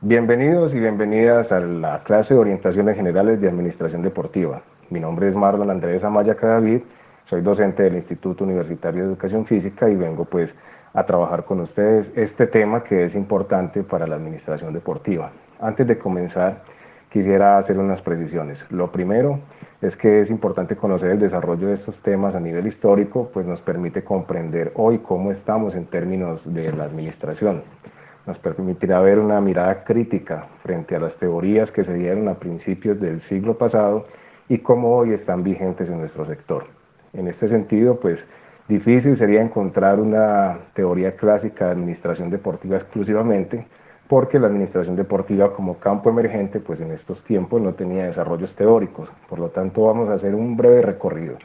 Bienvenidos y bienvenidas a la clase de Orientaciones Generales de Administración Deportiva. Mi nombre es Marlon Andrés Amaya Cadavid, soy docente del Instituto Universitario de Educación Física y vengo pues a trabajar con ustedes este tema que es importante para la administración deportiva. Antes de comenzar, quisiera hacer unas precisiones. Lo primero es que es importante conocer el desarrollo de estos temas a nivel histórico, pues nos permite comprender hoy cómo estamos en términos de la administración. Nos permitirá ver una mirada crítica frente a las teorías que se dieron a principios del siglo pasado y cómo hoy están vigentes en nuestro sector. En este sentido, pues difícil sería encontrar una teoría clásica de administración deportiva exclusivamente, porque la administración deportiva como campo emergente, pues en estos tiempos no tenía desarrollos teóricos. Por lo tanto, vamos a hacer un breve recorrido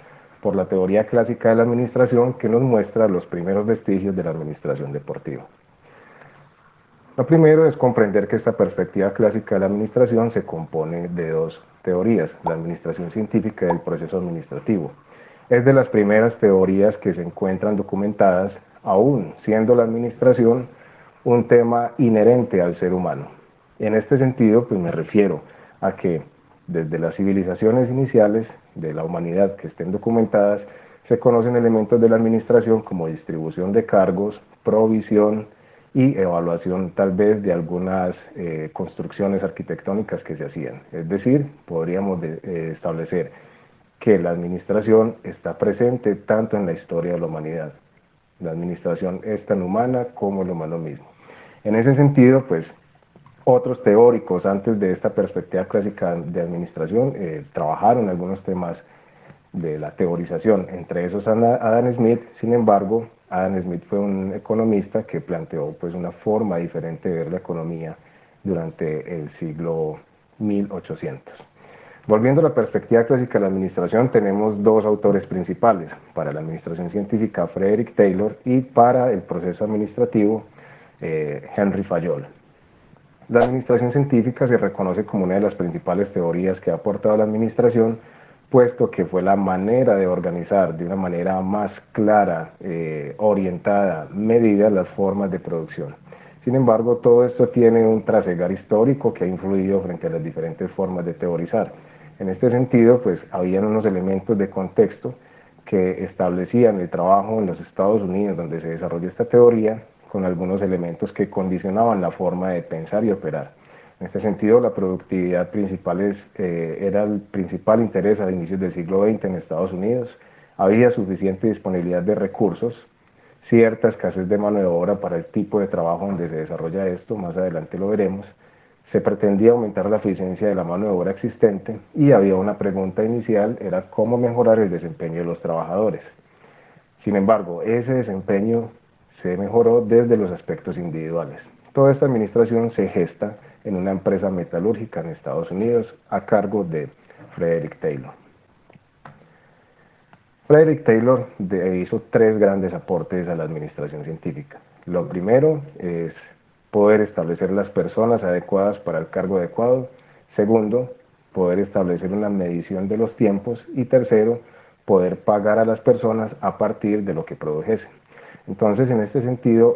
por la teoría clásica de la administración que nos muestra los primeros vestigios de la administración deportiva. Lo primero es comprender que esta perspectiva clásica de la administración se compone de dos teorías, la administración científica y el proceso administrativo. Es de las primeras teorías que se encuentran documentadas, aún siendo la administración un tema inherente al ser humano. En este sentido, pues me refiero a que desde las civilizaciones iniciales de la humanidad que estén documentadas, se conocen elementos de la administración como distribución de cargos, provisión, y evaluación tal vez de algunas construcciones arquitectónicas que se hacían. Es decir, podríamos establecer que la administración está presente tanto en la historia de la humanidad. La administración es tan humana como el humano mismo. En ese sentido, pues, otros teóricos antes de esta perspectiva clásica de administración trabajaron algunos temas de la teorización, entre esos Adam Smith. Sin embargo, Adam Smith fue un economista que planteó pues una forma diferente de ver la economía durante el siglo 1800. Volviendo a la perspectiva clásica de la administración, tenemos dos autores principales, para la administración científica Frederick Taylor y para el proceso administrativo Henry Fayol. La administración científica se reconoce como una de las principales teorías que ha aportado la administración, puesto que fue la manera de organizar de una manera más clara, orientada, medida las formas de producción. Sin embargo, todo esto tiene un trasegar histórico que ha influido frente a las diferentes formas de teorizar. En este sentido, pues habían unos elementos de contexto que establecían el trabajo en los Estados Unidos, donde se desarrolló esta teoría, con algunos elementos que condicionaban la forma de pensar y operar. En este sentido, la productividad principal era el principal interés a inicios del siglo XX en Estados Unidos. Había suficiente disponibilidad de recursos, cierta escasez de mano de obra para el tipo de trabajo donde se desarrolla esto, más adelante lo veremos. Se pretendía aumentar la eficiencia de la mano de obra existente y había una pregunta inicial, era cómo mejorar el desempeño de los trabajadores. Sin embargo, ese desempeño se mejoró desde los aspectos individuales. Toda esta administración se gesta en una empresa metalúrgica en Estados Unidos a cargo de Frederick Taylor. Frederick Taylor hizo tres grandes aportes a la administración científica. Lo primero es poder establecer las personas adecuadas para el cargo adecuado. Segundo, poder establecer una medición de los tiempos. Y tercero, poder pagar a las personas a partir de lo que produjesen. Entonces, en este sentido,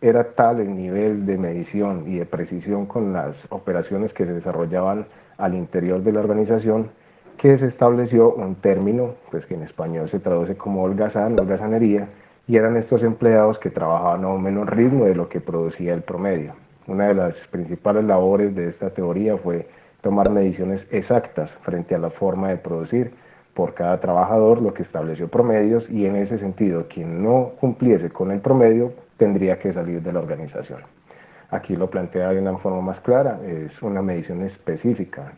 era tal el nivel de medición y de precisión con las operaciones que se desarrollaban al interior de la organización, que se estableció un término, pues que en español se traduce como holgazanería, y eran estos empleados que trabajaban a un menor ritmo de lo que producía el promedio. Una de las principales labores de esta teoría fue tomar mediciones exactas frente a la forma de producir por cada trabajador, lo que estableció promedios, y en ese sentido quien no cumpliese con el promedio tendría que salir de la organización. Aquí lo plantea de una forma más clara, es una medición específica.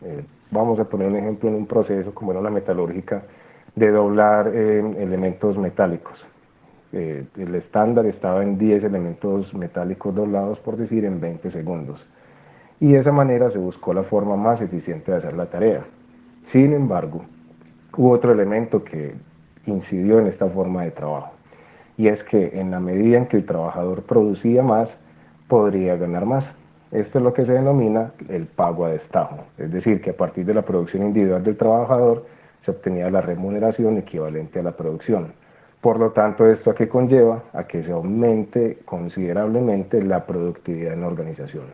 Vamos a poner un ejemplo en un proceso como era la metalúrgica de doblar elementos metálicos. El estándar estaba en 10 elementos metálicos doblados, por decir, en 20 segundos. Y de esa manera se buscó la forma más eficiente de hacer la tarea. Sin embargo, hubo otro elemento que incidió en esta forma de trabajo, y es que en la medida en que el trabajador producía más, podría ganar más. Esto es lo que se denomina el pago a destajo, es decir, que a partir de la producción individual del trabajador se obtenía la remuneración equivalente a la producción. Por lo tanto, ¿esto a qué conlleva? A que se aumente considerablemente la productividad en la organización.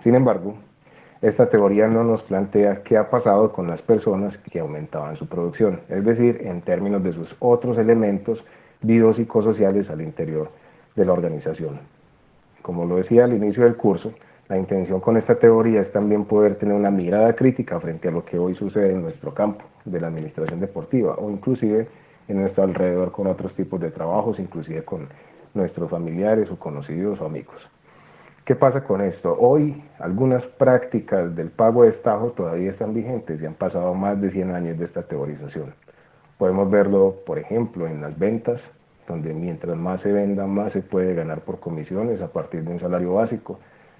Sin embargo, esta teoría no nos plantea qué ha pasado con las personas que aumentaban su producción, es decir, en términos de sus otros elementos biopsicosociales al interior de la organización. Como lo decía al inicio del curso, la intención con esta teoría es también poder tener una mirada crítica frente a lo que hoy sucede en nuestro campo de la administración deportiva o inclusive en nuestro alrededor con otros tipos de trabajos, inclusive con nuestros familiares o conocidos o amigos. ¿Qué pasa con esto? Hoy algunas prácticas del pago de estajo todavía están vigentes y han pasado más de 100 años de esta teorización. Podemos verlo, por ejemplo, en las ventas, donde mientras más se venda, más se puede ganar por comisiones a partir de un salario básico.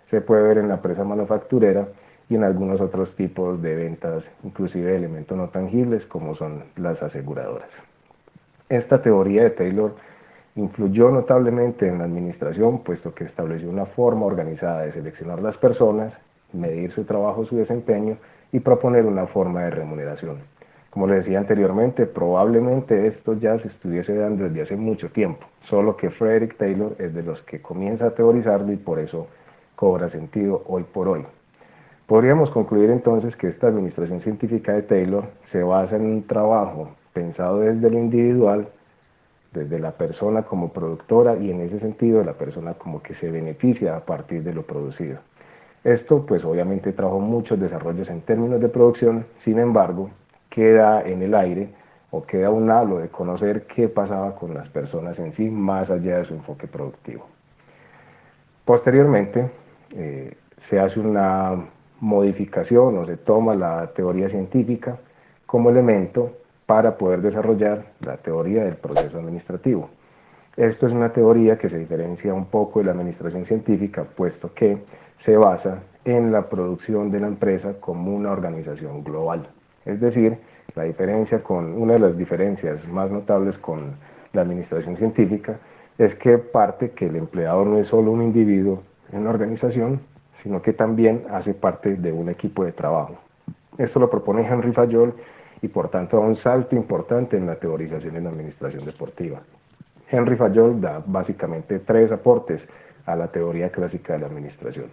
Se puede ver en la empresa manufacturera y en algunos otros tipos de ventas, inclusive de elementos no tangibles como son las aseguradoras. Esta teoría de Taylor influyó notablemente en la administración, puesto que estableció una forma organizada de seleccionar las personas, medir su trabajo, su desempeño y proponer una forma de remuneración. Como les decía anteriormente, probablemente esto ya se estuviese dando desde hace mucho tiempo, solo que Frederick Taylor es de los que comienza a teorizarlo y por eso cobra sentido hoy por hoy. Podríamos concluir entonces que esta administración científica de Taylor se basa en un trabajo pensado desde lo individual, desde la persona como productora y en ese sentido la persona como que se beneficia a partir de lo producido. Esto pues obviamente trajo muchos desarrollos en términos de producción, sin embargo queda en el aire o queda un halo de conocer qué pasaba con las personas en sí más allá de su enfoque productivo. Posteriormente se hace una modificación o se toma la teoría científica como elemento para poder desarrollar la teoría del proceso administrativo. Esto es una teoría que se diferencia un poco de la administración científica, puesto que se basa en la producción de la empresa como una organización global. Es decir, una de las diferencias más notables con la administración científica es que parte que el empleado no es solo un individuo en una organización, sino que también hace parte de un equipo de trabajo. Esto lo propone Henry Fayol y por tanto da un salto importante en la teorización en la administración deportiva. Henry Fayol da básicamente 3 aportes a la teoría clásica de la administración.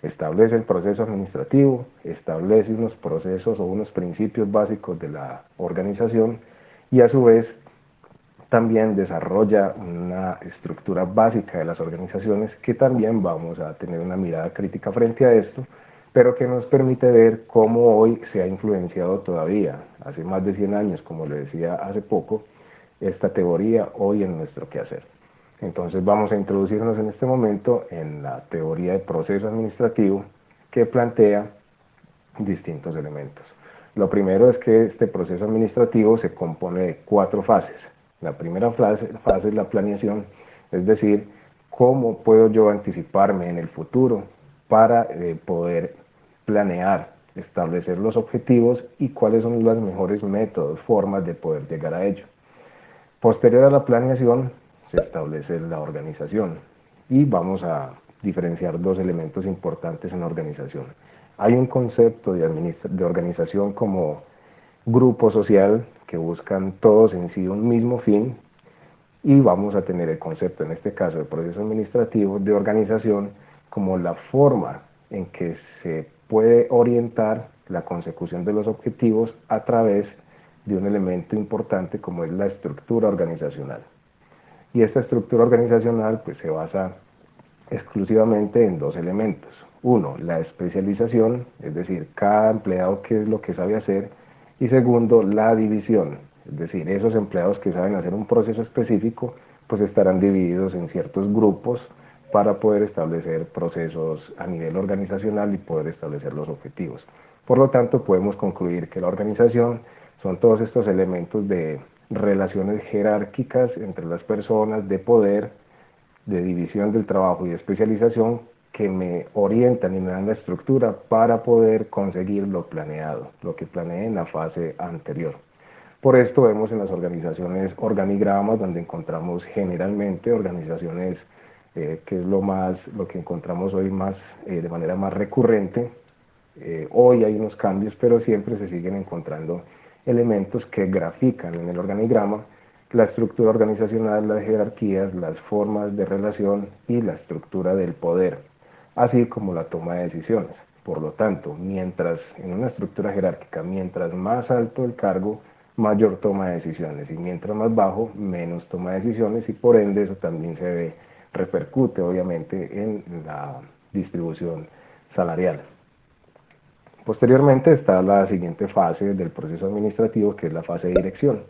Establece el proceso administrativo, establece unos procesos o unos principios básicos de la organización y a su vez también desarrolla una estructura básica de las organizaciones que también vamos a tener una mirada crítica frente a esto, pero que nos permite ver cómo hoy se ha influenciado todavía, hace más de 100 años, como le decía hace poco, esta teoría hoy en nuestro quehacer. Entonces vamos a introducirnos en este momento en la teoría de proceso administrativo que plantea distintos elementos. Lo primero es que este proceso administrativo se compone de 4 fases. La primera fase es la planeación, es decir, cómo puedo yo anticiparme en el futuro para poder planear, establecer los objetivos y cuáles son los mejores métodos, formas de poder llegar a ello. Posterior a la planeación se establece la organización y vamos a diferenciar 2 elementos importantes en la organización. Hay un concepto de organización como grupo social que buscan todos en sí un mismo fin y vamos a tener el concepto, en este caso, de proceso administrativo de organización como la forma en que se puede orientar la consecución de los objetivos a través de un elemento importante como es la estructura organizacional. Y esta estructura organizacional pues se basa exclusivamente en 2 elementos. Uno, la especialización, es decir, cada empleado qué es lo que sabe hacer, y segundo, la división, es decir, esos empleados que saben hacer un proceso específico, pues estarán divididos en ciertos grupos para poder establecer procesos a nivel organizacional y poder establecer los objetivos. Por lo tanto, podemos concluir que la organización son todos estos elementos de relaciones jerárquicas entre las personas, de poder, de división del trabajo y de especialización que me orientan y me dan la estructura para poder conseguir lo planeado, lo que planeé en la fase anterior. Por esto vemos en las organizaciones organigramas donde encontramos generalmente organizaciones que es lo que encontramos hoy más de manera más recurrente. Hoy hay unos cambios, pero siempre se siguen encontrando elementos que grafican en el organigrama la estructura organizacional, las jerarquías, las formas de relación y la estructura del poder. así como la toma de decisiones. Por lo tanto, mientras en una estructura jerárquica, mientras más alto el cargo, mayor toma de decisiones, y mientras más bajo, menos toma de decisiones, y por ende eso también repercute obviamente en la distribución salarial. Posteriormente está la siguiente fase del proceso administrativo, que es la fase de dirección.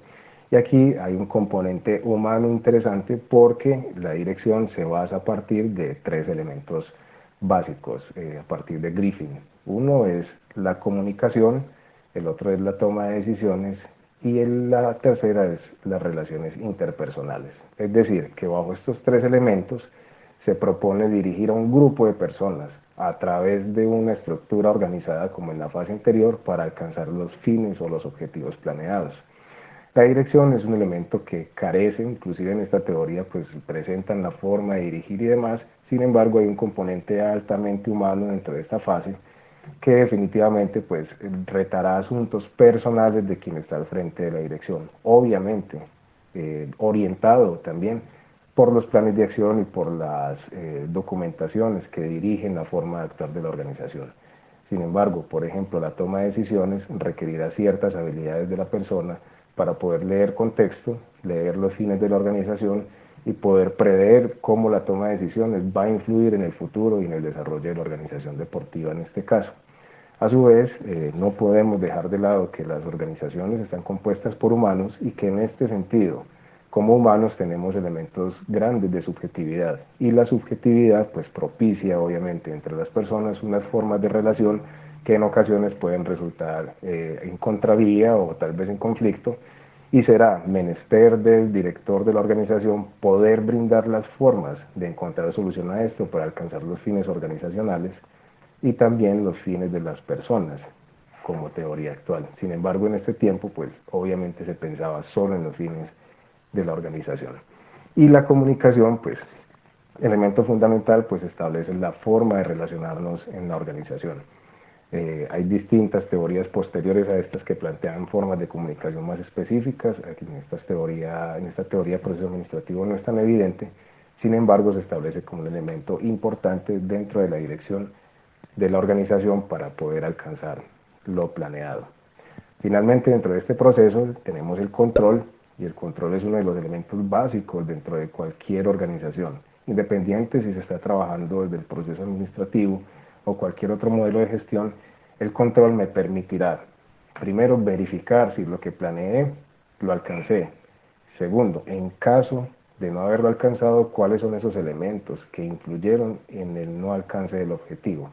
Y aquí hay un componente humano interesante, porque la dirección se basa a partir de tres elementos básicos, a partir de Griffin. Uno es la comunicación, el otro es la toma de decisiones, y la tercera es las relaciones interpersonales. Es decir, que bajo estos tres elementos se propone dirigir a un grupo de personas a través de una estructura organizada como en la fase anterior para alcanzar los fines o los objetivos planeados. La dirección es un elemento que carece, inclusive en esta teoría, pues presentan la forma de dirigir y demás. Sin embargo, hay un componente altamente humano dentro de esta fase que definitivamente pues retará asuntos personales de quien está al frente de la dirección. Obviamente, orientado también por los planes de acción y por las documentaciones que dirigen la forma de actuar de la organización. Sin embargo, por ejemplo, la toma de decisiones requerirá ciertas habilidades de la persona para poder leer contexto, leer los fines de la organización y poder prever cómo la toma de decisiones va a influir en el futuro y en el desarrollo de la organización deportiva en este caso. A su vez, no podemos dejar de lado que las organizaciones están compuestas por humanos y que en este sentido, como humanos tenemos elementos grandes de subjetividad, y la subjetividad pues propicia obviamente entre las personas unas formas de relación que en ocasiones pueden resultar en contravía o tal vez en conflicto, y será menester del director de la organización poder brindar las formas de encontrar solución a esto para alcanzar los fines organizacionales y también los fines de las personas como teoría actual. Sin embargo, en este tiempo pues obviamente se pensaba solo en los fines de la organización. Y la comunicación, pues, elemento fundamental, pues establece la forma de relacionarnos en la organización. Hay distintas teorías posteriores a estas que plantean formas de comunicación más específicas. Aquí en esta teoría proceso administrativo no es tan evidente, sin embargo se establece como un elemento importante dentro de la dirección de la organización para poder alcanzar lo planeado. Finalmente, dentro de este proceso tenemos el control, y el control es uno de los elementos básicos dentro de cualquier organización, independiente si se está trabajando desde el proceso administrativo o cualquier otro modelo de gestión. El control me permitirá, primero, verificar si lo que planeé lo alcancé. Segundo, en caso de no haberlo alcanzado, cuáles son esos elementos que influyeron en el no alcance del objetivo.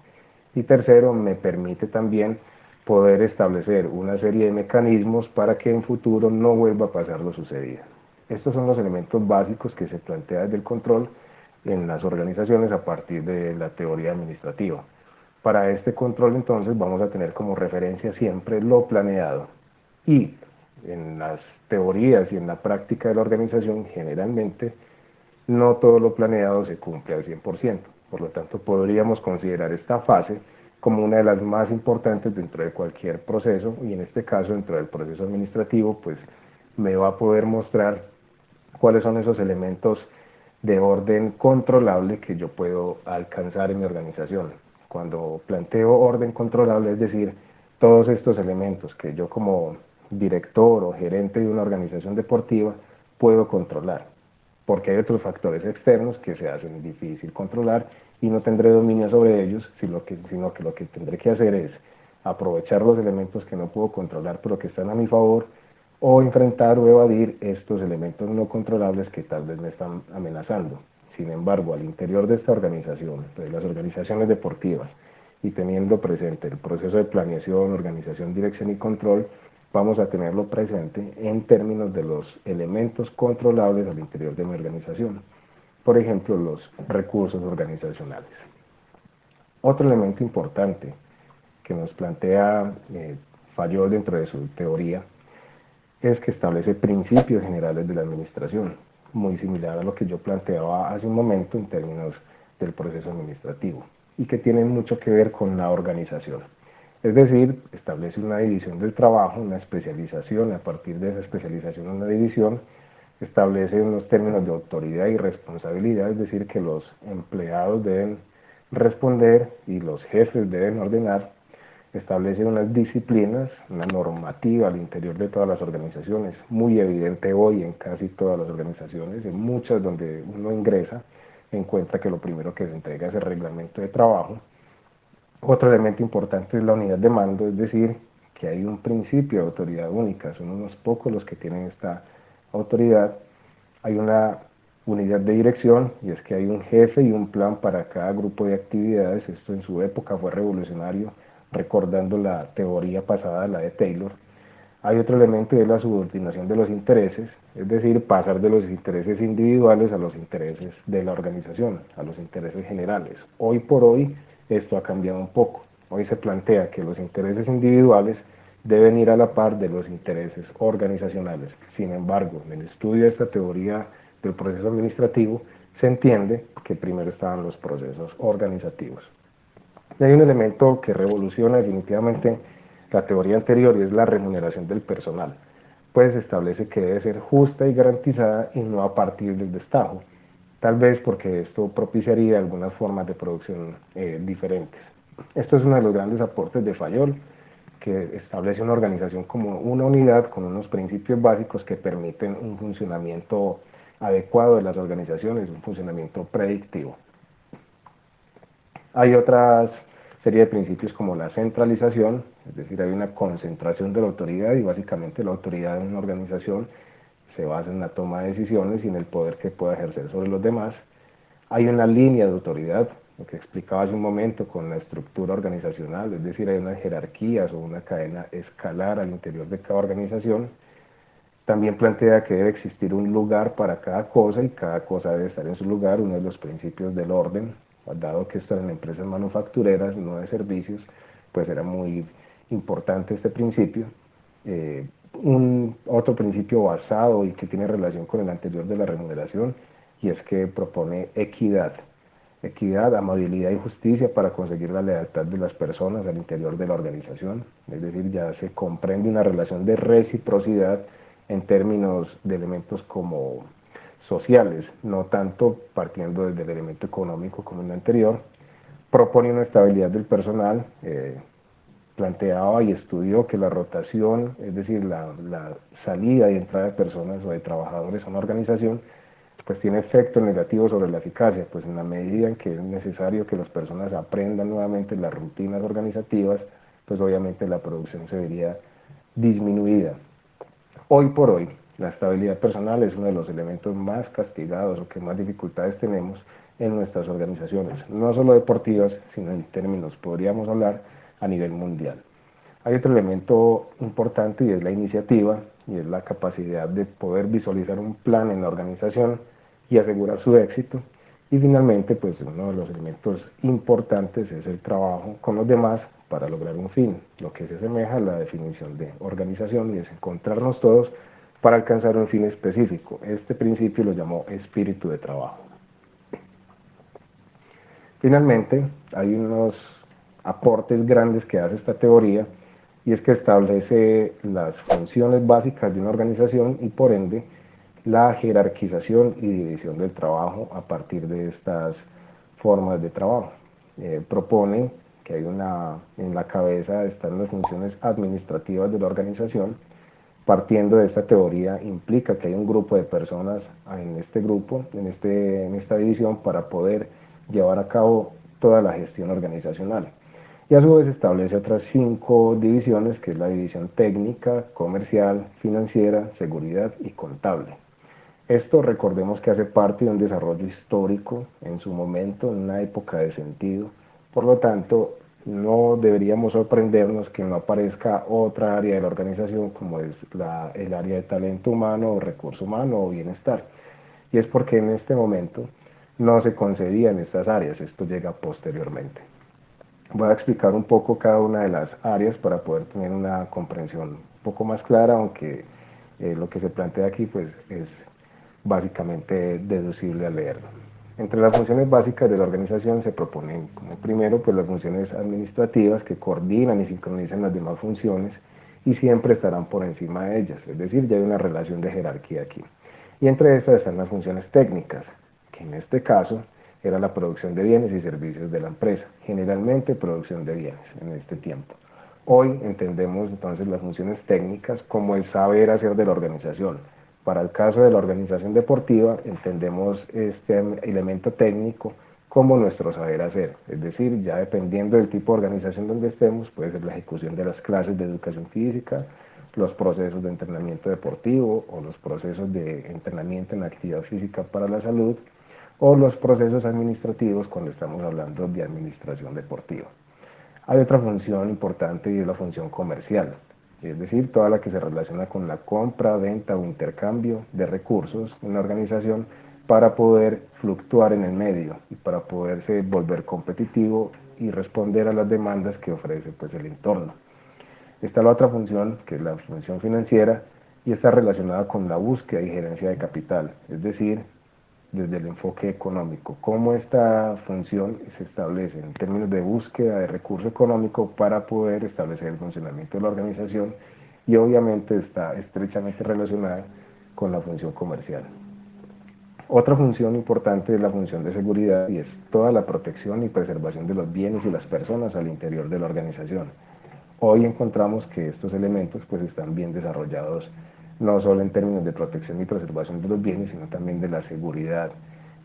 Y tercero, me permite también poder establecer una serie de mecanismos para que en futuro no vuelva a pasar lo sucedido. Estos son los elementos básicos que se plantea desde el control en las organizaciones a partir de la teoría administrativa. Para este control entonces vamos a tener como referencia siempre lo planeado, y en las teorías y en la práctica de la organización generalmente no todo lo planeado se cumple al 100%. Por lo tanto, podríamos considerar esta fase como una de las más importantes dentro de cualquier proceso, y en este caso dentro del proceso administrativo pues me va a poder mostrar cuáles son esos elementos de orden controlable que yo puedo alcanzar en mi organización. Cuando planteo orden controlable, es decir, todos estos elementos que yo como director o gerente de una organización deportiva puedo controlar, porque hay otros factores externos que se hacen difícil controlar y no tendré dominio sobre ellos, sino que lo que tendré que hacer es aprovechar los elementos que no puedo controlar pero que están a mi favor, o enfrentar o evadir estos elementos no controlables que tal vez me están amenazando. Sin embargo, al interior de esta organización, de las organizaciones deportivas, y teniendo presente el proceso de planeación, organización, dirección y control, vamos a tenerlo presente en términos de los elementos controlables al interior de mi organización. Por ejemplo, los recursos organizacionales. Otro elemento importante que nos plantea Fayol dentro de su teoría es que establece principios generales de la administración, muy similar a lo que yo planteaba hace un momento en términos del proceso administrativo, y que tienen mucho que ver con la organización. Es decir, establece una división del trabajo, una especialización, a partir de esa especialización una división, establece unos términos de autoridad y responsabilidad, es decir, que los empleados deben responder y los jefes deben ordenar, establece unas disciplinas, una normativa al interior de todas las organizaciones, muy evidente hoy en casi todas las organizaciones, en muchas donde uno ingresa, encuentra que lo primero que se entrega es el reglamento de trabajo. Otro elemento importante es la unidad de mando, es decir, que hay un principio de autoridad única, son unos pocos los que tienen esta autoridad. Hay una unidad de dirección, y es que hay un jefe y un plan para cada grupo de actividades. Esto en su época fue revolucionario, recordando la teoría pasada, la de Taylor. Hay otro elemento y es la subordinación de los intereses, es decir, pasar de los intereses individuales a los intereses de la organización, a los intereses generales. Hoy por hoy esto ha cambiado un poco. Hoy se plantea que los intereses individuales deben ir a la par de los intereses organizacionales. Sin embargo, en el estudio de esta teoría del proceso administrativo, se entiende que primero estaban los procesos organizativos. Y hay un elemento que revoluciona definitivamente la teoría anterior, y es la remuneración del personal. Pues se establece que debe ser justa y garantizada y no a partir del destajo, tal vez porque esto propiciaría algunas formas de producción diferentes. Esto es uno de los grandes aportes de Fayol, que establece una organización como una unidad con unos principios básicos que permiten un funcionamiento adecuado de las organizaciones, un funcionamiento predictivo. Hay otras serie de principios como la centralización, es decir, hay una concentración de la autoridad, y básicamente la autoridad de una organización se basa en la toma de decisiones y en el poder que pueda ejercer sobre los demás. Hay una línea de autoridad, lo que explicaba hace un momento con la estructura organizacional, es decir, hay unas jerarquías o una cadena escalar al interior de cada organización. También plantea que debe existir un lugar para cada cosa y cada cosa debe estar en su lugar, uno de los principios del orden, dado que están en empresas manufactureras, no de servicios, pues era muy importante este principio. Otro principio basado y que tiene relación con el anterior de la remuneración, y es que propone equidad, amabilidad y justicia para conseguir la lealtad de las personas al interior de la organización, es decir, ya se comprende una relación de reciprocidad en términos de elementos como sociales, no tanto partiendo desde el elemento económico como en el anterior. Propone una estabilidad del personal, planteaba y estudió que la rotación, es decir, la salida y entrada de personas o de trabajadores a una organización, pues tiene efectos negativos sobre la eficacia, pues en la medida en que es necesario que las personas aprendan nuevamente las rutinas organizativas, pues obviamente la producción se vería disminuida. Hoy por hoy, la estabilidad personal es uno de los elementos más castigados o que más dificultades tenemos en nuestras organizaciones, no solo deportivas, sino en términos, podríamos hablar, a nivel mundial. Hay otro elemento importante y es la iniciativa, y es la capacidad de poder visualizar un plan en la organización y asegurar su éxito. Y finalmente, pues uno de los elementos importantes es el trabajo con los demás para lograr un fin, lo que se asemeja a la definición de organización, y es encontrarnos todos para alcanzar un fin específico. Este principio lo llamó espíritu de trabajo. Finalmente, hay unos aportes grandes que hace esta teoría, y es que establece las funciones básicas de una organización y por ende la jerarquización y división del trabajo a partir de estas formas de trabajo. Propone que hay en la cabeza están las funciones administrativas de la organización. Partiendo de esta teoría implica que hay un grupo de personas en este grupo, en esta división, para poder llevar a cabo toda la gestión organizacional. Y a su vez establece otras 5 divisiones, que es la división técnica, comercial, financiera, seguridad y contable. Esto recordemos que hace parte de un desarrollo histórico en su momento, en una época de sentido. Por lo tanto, no deberíamos sorprendernos que no aparezca otra área de la organización como es el área de talento humano o recurso humano o bienestar. Y es porque en este momento no se concedían estas áreas, esto llega posteriormente. Voy a explicar un poco cada una de las áreas para poder tener una comprensión un poco más clara, aunque lo que se plantea aquí pues es básicamente deducible al leerlo. Entre las funciones básicas de la organización se proponen como primero pues las funciones administrativas, que coordinan y sincronizan las demás funciones y siempre estarán por encima de ellas, es decir, ya hay una relación de jerarquía aquí. Y entre estas están las funciones técnicas, que en este caso era la producción de bienes y servicios de la empresa, generalmente producción de bienes en este tiempo. Hoy entendemos entonces las funciones técnicas como el saber hacer de la organización. Para el caso de la organización deportiva, entendemos este elemento técnico como nuestro saber hacer, es decir, ya dependiendo del tipo de organización donde estemos, puede ser la ejecución de las clases de educación física, los procesos de entrenamiento deportivo o los procesos de entrenamiento en actividad física para la salud o los procesos administrativos cuando estamos hablando de administración deportiva. Hay otra función importante y es la función comercial, es decir, toda la que se relaciona con la compra, venta o intercambio de recursos en la organización para poder fluctuar en el medio y para poderse volver competitivo y responder a las demandas que ofrece pues, el entorno. Está la otra función, que es la función financiera, y está relacionada con la búsqueda y gerencia de capital, es decir, desde el enfoque económico, cómo esta función se establece en términos de búsqueda de recurso económico para poder establecer el funcionamiento de la organización y obviamente está estrechamente relacionada con la función comercial. Otra función importante es la función de seguridad y es toda la protección y preservación de los bienes y las personas al interior de la organización. Hoy encontramos que estos elementos pues están bien desarrollados no solo en términos de protección y preservación de los bienes, sino también de la seguridad,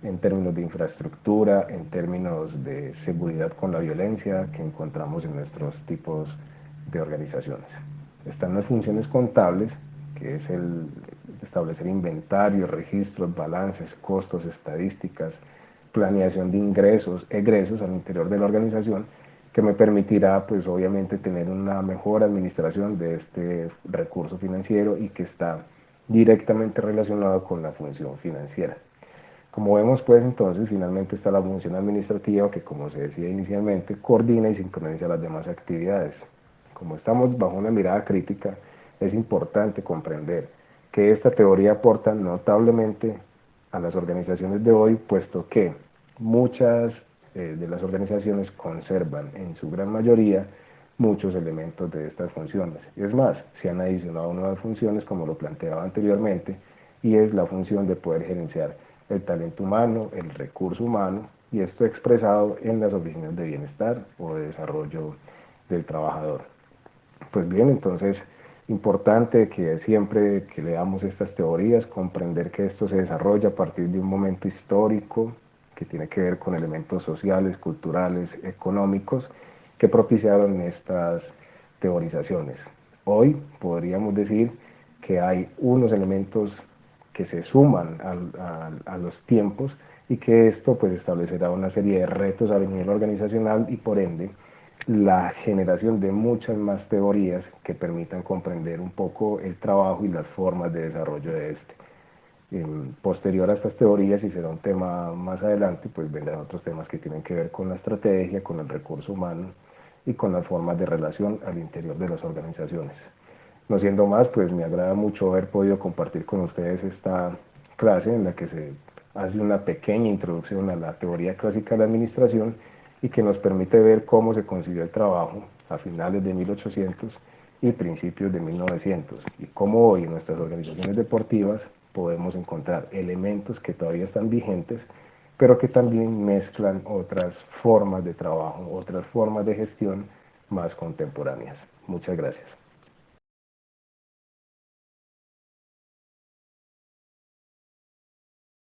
en términos de infraestructura, en términos de seguridad con la violencia que encontramos en nuestros tipos de organizaciones. Están las funciones contables, que es el establecer inventarios, registros, balances, costos, estadísticas, planeación de ingresos, egresos al interior de la organización, que me permitirá pues obviamente tener una mejor administración de este recurso financiero y que está directamente relacionado con la función financiera. Como vemos pues entonces finalmente está la función administrativa que como se decía inicialmente coordina y sincroniza las demás actividades. Como estamos bajo una mirada crítica es importante comprender que esta teoría aporta notablemente a las organizaciones de hoy puesto que muchas de las organizaciones conservan en su gran mayoría muchos elementos de estas funciones. Es más, se han adicionado nuevas funciones como lo planteaba anteriormente y es la función de poder gerenciar el talento humano, el recurso humano y esto expresado en las oficinas de bienestar o de desarrollo del trabajador. Pues bien, entonces importante que siempre que leamos estas teorías comprender que esto se desarrolla a partir de un momento histórico que tiene que ver con elementos sociales, culturales, económicos que propiciaron estas teorizaciones. Hoy podríamos decir que hay unos elementos que se suman a los tiempos y que esto pues establecerá una serie de retos a nivel organizacional y por ende la generación de muchas más teorías que permitan comprender un poco el trabajo y las formas de desarrollo de este. Posterior a estas teorías, y será un tema más adelante, pues vendrán otros temas que tienen que ver con la estrategia, con el recurso humano y con las formas de relación al interior de las organizaciones. No siendo más, pues me agrada mucho haber podido compartir con ustedes esta clase en la que se hace una pequeña introducción a la teoría clásica de la administración y que nos permite ver cómo se concibió el trabajo a finales de 1800 y principios de 1900 y cómo hoy en nuestras organizaciones deportivas podemos encontrar elementos que todavía están vigentes, pero que también mezclan otras formas de trabajo, otras formas de gestión más contemporáneas. Muchas gracias.